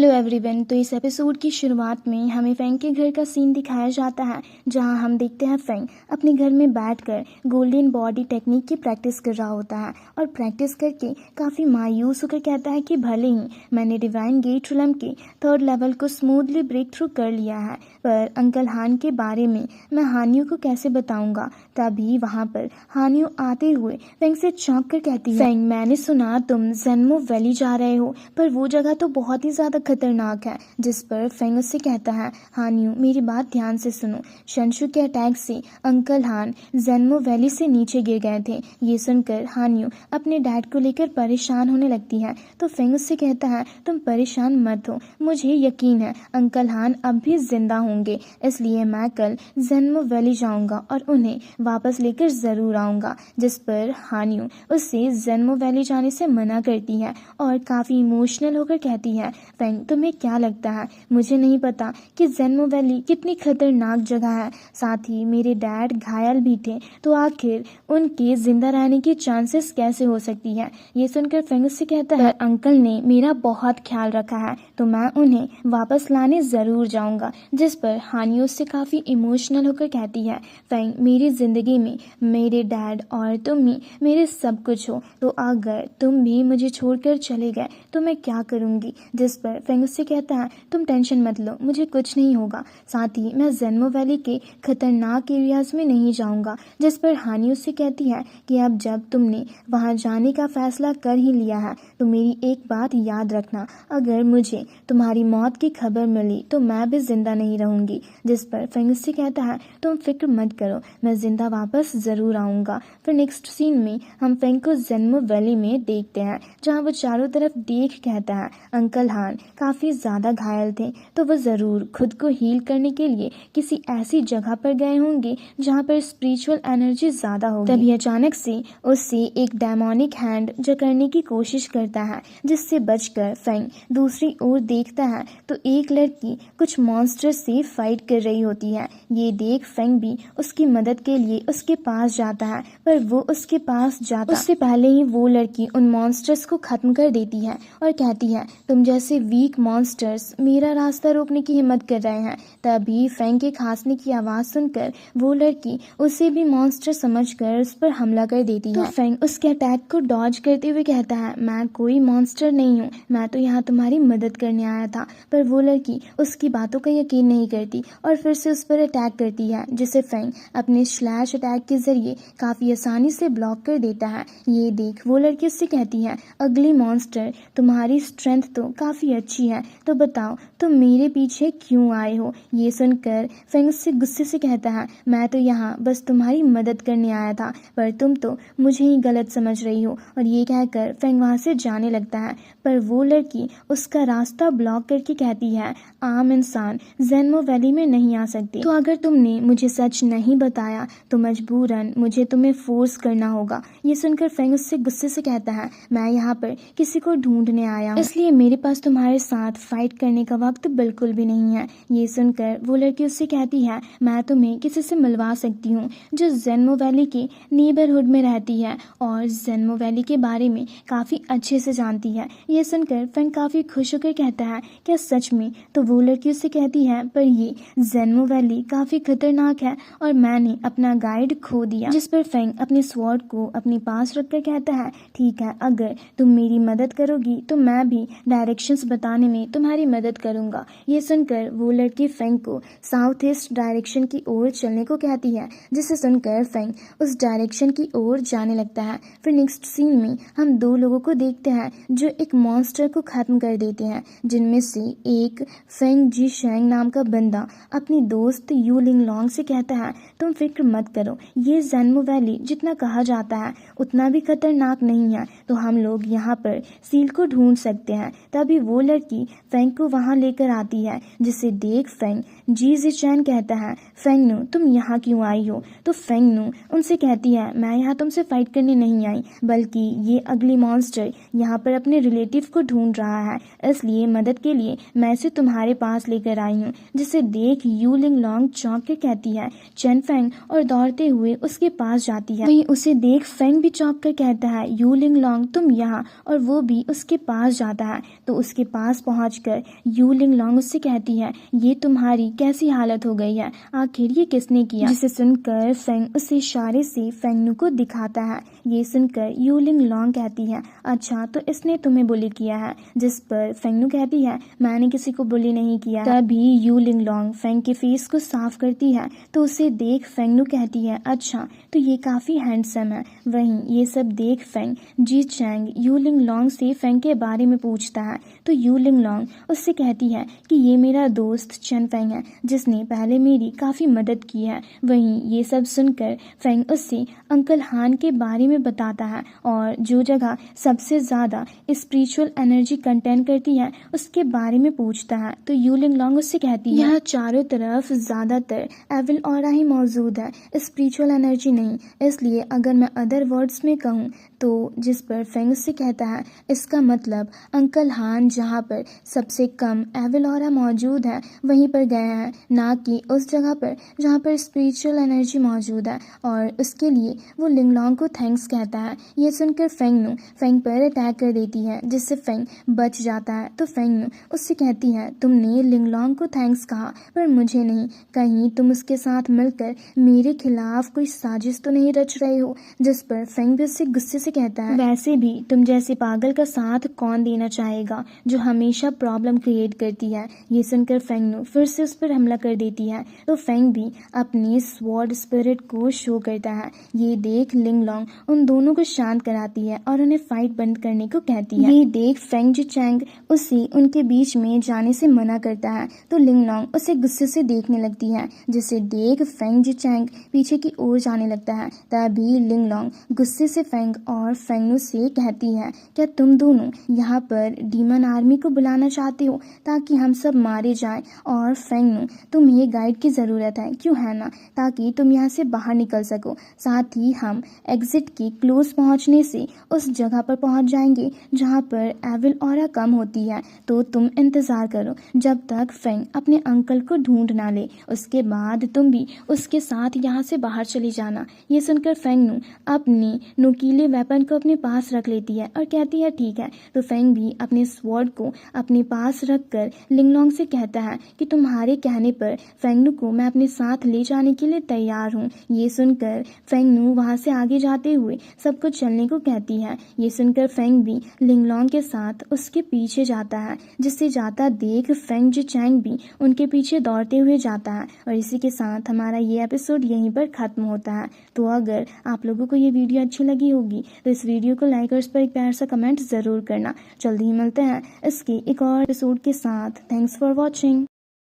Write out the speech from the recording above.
Hello everyone. तो इस episode की शुरुआत में हमें फेंग के घर का सीन दिखाया जाता है, जहां हम देखते हैं फेंग अपने घर में बैठकर गोल्डन बॉडी टेक्निक की प्रैक्टिस कर रहा होता है और प्रैक्टिस करके काफ़ी मायूस होकर कहता है कि भले ही मैंने डिवाइन गेट रूलम के 3rd लेवल को स्मूथली ब्रेक थ्रू कर लिया है, पर अंकल हान के बारे में मैं हानियों को कैसे बताऊंगा। तभी वहाँ पर हानियों आते हुए फेंग से चौंक कर कहती है, फेंग मैंने सुना तुम ज़ेनमो वैली जा रहे हो, पर वो जगह तो बहुत ही ज़्यादा खतरनाक है। जिस पर फेंग उससे कहता है, हानियों मेरी बात ध्यान से सुनो, शंशु के अटैक से अंकल हान ज़ेनमो वैली से नीचे गिर गए थे। ये सुनकर हानियों अपने डैड को लेकर परेशान होने लगती है। तो फेंग उससे कहता है, तुम परेशान मत हो, मुझे यकीन है अंकल हान अब भी जिंदा होंगे, इसलिए मैं कल ज़ेनमो वैली जाऊंगा और उन्हें वापस लेकर ज़रूर आऊंगा। जिस पर हानियों उससे ज़ेनमो वैली जाने से मना करती है और काफ़ी इमोशनल होकर कहती है, फेंग तुम्हें क्या लगता है, मुझे नहीं पता कि ज़ेनमो वैली कितनी खतरनाक जगह है, साथ ही मेरे डैड घायल भी थे, तो आखिर उनके जिंदा रहने की चांसेस कैसे हो सकती है। ये सुनकर फेंग उससे कहता है, अंकल ने मेरा बहुत ख्याल रखा है, तो मैं उन्हें वापस लाने ज़रूर जाऊंगा। जिस पर हानियों उससे काफ़ी इमोशनल होकर कहती है, फेंग मेरी ज़िंदगी में मेरे डैड और तुम ही मेरे सब कुछ हो, तो अगर तुम भी मुझे छोड़कर चले गए तो मैं क्या करूंगी। जिस पर फेंग उससे कहता है, तुम टेंशन मत लो, मुझे कुछ नहीं होगा, साथ ही मैं ज़ेनमो वैली के खतरनाक एरियाज में नहीं जाऊंगा। जिस पर हानि उससे कहती है कि अब जब तुमने वहां जाने का फैसला कर ही लिया है तो मेरी एक बात याद रखना, अगर मुझे तुम्हारी मौत की खबर मिली तो मैं भी जिंदा नहीं रहूंगी। जिस पर फेंग उससे कहता है, तुम फिक्र मत करो, मैं जिंदा वापस जरूर आऊंगा। फिर नेक्स्ट सीन में हम फेंग को ज़ेनमो वैली में देखते हैं, जहाँ वो चारों तरफ देख कहता है, अंकल हान काफ़ी ज़्यादा घायल थे, तो वो ज़रूर खुद को हील करने के लिए किसी ऐसी जगह पर गए होंगे जहाँ पर स्पिरिचुअल एनर्जी ज़्यादा होगी। तभी अचानक से उससे एक डेमोनिक हैंड जकड़ने की कोशिश करता है, जिससे बचकर फेंग दूसरी ओर देखता है तो एक लड़की कुछ मॉन्स्टर से फाइट कर रही होती है। ये देख फेंग भी उसकी मदद के लिए उसके पास जाता है, पर वो उसके पास जाता उससे पहले ही वो लड़की उन मॉन्स्टर्स को खत्म कर देती है और कहती है, तुम जैसे वीक मॉन्स्टर्स मेरा रास्ता रोकने की हिम्मत कर रहे हैं। तभी फेंग के खांसने की आवाज सुनकर वो लड़की उसे भी मॉन्स्टर समझकर उस पर हमला कर देती है। तो फेंग उसके अटैक को डॉज करते हुए कहता है, मैं कोई मॉन्स्टर नहीं हूँ, मैं तो यहाँ तुम्हारी मदद करने आया था। पर वो लड़की उसकी बातों का यकीन नहीं करती और फिर से उस पर अटैक करती है, जिसे फेंग अपने स्लैश अटैक के जरिए काफी आसानी से ब्लॉक कर देता है। ये देख वो लड़की उससे कहती है, अगली मॉन्स्टर तुम्हारी स्ट्रेंथ तो काफी अच्छी है, तो बताओ तुम मेरे पीछे क्यों आए हो। ये सुनकर फेंग उससे गुस्से से कहता है, मैं तो यहाँ बस तुम्हारी मदद करने आया था, पर तुम तो मुझे ही गलत समझ रही हो। और ये कहकर फेंग वहाँ से जाने लगता है, पर वो लड़की उसका रास्ता ब्लॉक करके कहती है, आम इंसान ज़ेनमो वैली में नहीं आ सकती, तो अगर तुमने मुझे सच नहीं बताया तो मजबूरन मुझे तुम्हें फोर्स करना होगा। ये सुनकर फेंग उससे गुस्से से कहता है, मैं यहाँ पर किसी को ढूंढने आया हूँ, इसलिए मेरे पास तुम्हारे साथ फाइट करने का वक्त बिल्कुल भी नहीं है। ये सुनकर वो लड़की उससे कहती है, मैं तुम्हें किसी से मिलवा सकती हूँ जो ज़ेनमो वैली के नेबरहुड में रहती है और ज़ेनमो वैली के बारे में काफ़ी अच्छे से जानती है। ये सुनकर फेंग काफ़ी खुश होकर कहता है, क्या सच में। तो वो लड़की उससे कहती है, पर ये ज़ेनमो वैली काफ़ी खतरनाक है और मैंने अपना गाइड खो दिया। जिस पर फेंग अपने स्वॉर्ड को अपने पास रखकर कहता है, ठीक है, अगर तुम मेरी मदद करोगी तो मैं भी डायरेक्शंस बताने में तुम्हारी मदद करूंगा। ये सुनकर वो लड़की फेंग को साउथ ईस्ट डायरेक्शन की ओर चलने को कहती है, जिसे सुनकर फेंग उस डायरेक्शन की ओर जाने लगता है। फिर नेक्स्ट सीन में हम 2 लोगों को देखते हैं जो एक मॉन्स्टर को खत्म कर देते हैं, जिनमें से एक फेंग जी शेंग नाम का बंदा अपनी दोस्त यू लिंग लॉन्ग से कहता है, तुम फिक्र मत करो, ये ज़ेनमो वैली जितना कहा जाता है उतना भी खतरनाक नहीं है, तो हम लोग यहाँ पर सील को ढूंढ सकते हैं। तभी वो लड़की फेंग को वहाँ लेकर आती है, जिसे देख फेंग जी जिचैन कहता है, फेंग नु तुम यहाँ क्यों आई हो। तो फेंग नु उनसे कहती है, मैं यहाँ तुमसे फाइट करने नहीं आई, बल्कि ये अगली मॉन्स्टर यहाँ पर अपने रिलेटिव को ढूंढ रहा है, इसलिए मदद के लिए मैं इसे तुम्हारे पास लेकर आई हूँ। जिसे देख यू लिंग लॉन्ग चौंक के कहती है, चेन फेंग, और दौड़ते हुए उसके पास जाती है। वहीं उसे देख फेंग भी चौंक कर कहता है, यू लिंग लॉन्ग तुम यहाँ, और वो भी उसके पास जाता है। तो उसके पास पास पहुंचकर यू लिंगलोंग उससे कहती है, ये तुम्हारी कैसी हालत हो गई है, आखिर ये किसने किया। जिसे सुनकर फेंग उसे इशारे से फेंगनू को दिखाता है। ये सुनकर यू लिंगलोंग कहती है, अच्छा तो इसने तुम्हें बुली किया है। जिस पर फेंगनू कहती है, मैंने किसी को बुली नहीं किया। तभी यू लिंगलोंग फेंग के फेस को साफ करती है तो उसे देख फेंगनू कहती है, अच्छा तो ये काफी हैंडसम है। वहीं ये सब देख Feng Ji Chang Yu Linglong से फेंग के बारे में पूछता है तो यू लिंगलोंग उससे कहती है कि ये मेरा दोस्त चेन फेंग है जिसने पहले मेरी काफी मदद की है। वहीं ये सब सुनकर फेंग उससे अंकल हान के बारे में बताता है और जो जगह सबसे ज्यादा स्पिरिचुअल एनर्जी कंटेन करती है उसके बारे में पूछता है तो यू लिंगलोंग उससे कहती है, यहाँ चारों तरफ ज्यादातर एविल ऑरा ही मौजूद है, स्पिरिचुअल एनर्जी नहीं। इसलिए अगर मैं अदर वर्ड्स में कहूँ तो जिस पर फेंग उससे कहता है, इसका मतलब अंकल हान जहाँ पर सबसे कम एविल ऑरा मौजूद है वहीं पर गए हैं, ना कि उस जगह पर जहाँ पर स्पिरिचुअल एनर्जी मौजूद है। और उसके लिए वो लिंगलोंग को थैंक्स कहता है। ये सुनकर फेंग पर अटैक कर देती है जिससे फेंग बच जाता है। तो फेंग उससे कहती है, तुमने लिंगलोंग को थैंक्स कहा पर मुझे नहीं, कहीं तुम उसके साथ मिलकर मेरे खिलाफ कोई साजिश तो नहीं रच रहे हो। जिस पर फेंग भी उससे गुस्से से कहता है, वैसे भी तुम जैसे पागल का साथ कौन देना चाहेगा जो हमेशा प्रॉब्लम क्रिएट करती है। ये सुनकर फेंग फिर से उस पर हमला कर देती है तो फेंग भी अपनी स्वॉर्ड स्पिरिट को शो करता है। ये देख लिंगलोंग उन दोनों को शांत कराती है और उन्हें फाइट बंद करने को कहती है। ये देख फेंग जी चैंग उसे उनके बीच में जाने से मना करता है तो लिंगलोंग उसे गुस्से से देखने लगती है, जिसे देख फेंग जी चैंग पीछे की ओर जाने लगता है। तभी लिंगलोंग गुस्से से फेंग और फेंगनू से कहती है, क्या तुम दोनों यहाँ पर डीमन आर्मी को बुलाना चाहते हो ताकि हम सब मारे जाएं? और फेंगनू तुम्हें गाइड की जरूरत है, क्यों है ना, ताकि तुम यहाँ से बाहर निकल सको। साथ ही हम एग्जिट के क्लोज पहुँचने से उस जगह पर पहुँच जाएंगे जहाँ पर एविल ऑरा कम होती है। तो तुम इंतजार करो जब तक फेंग अपने अंकल को ढूंढ ना ले, उसके बाद तुम भी उसके साथ यहाँ से बाहर चली जाना। ये सुनकर फेंगनू अपनी नुकीले वेपन को अपने पास रख लेती है और कहती है, ठीक है। तो फेंग भी अपने स्वॉर्ड को अपने पास रखकर लिंगलोंग से कहता है कि तुम्हारे कहने पर फेंगनू को मैं अपने साथ ले जाने के लिए तैयार हूँ। ये सुनकर फेंगनू वहाँ से आगे जाते हुए सबको चलने को कहती है। ये सुनकर फेंग भी लिंगलोंग के साथ उसके पीछे जाता है, जिससे जाता देख फेंग जी चैंग भी उनके पीछे दौड़ते हुए जाता है। और इसी के साथ हमारा ये एपिसोड यहीं पर खत्म होता है। तो अगर आप लोगों को ये वीडियो अच्छी लगी होगी तो इस वीडियो को लाइक और इस पर एक प्यार सा कमेंट जरूर करना। जल्दी ही मिलते हैं इसके एक और एपिसोड के साथ। Thanks for watching.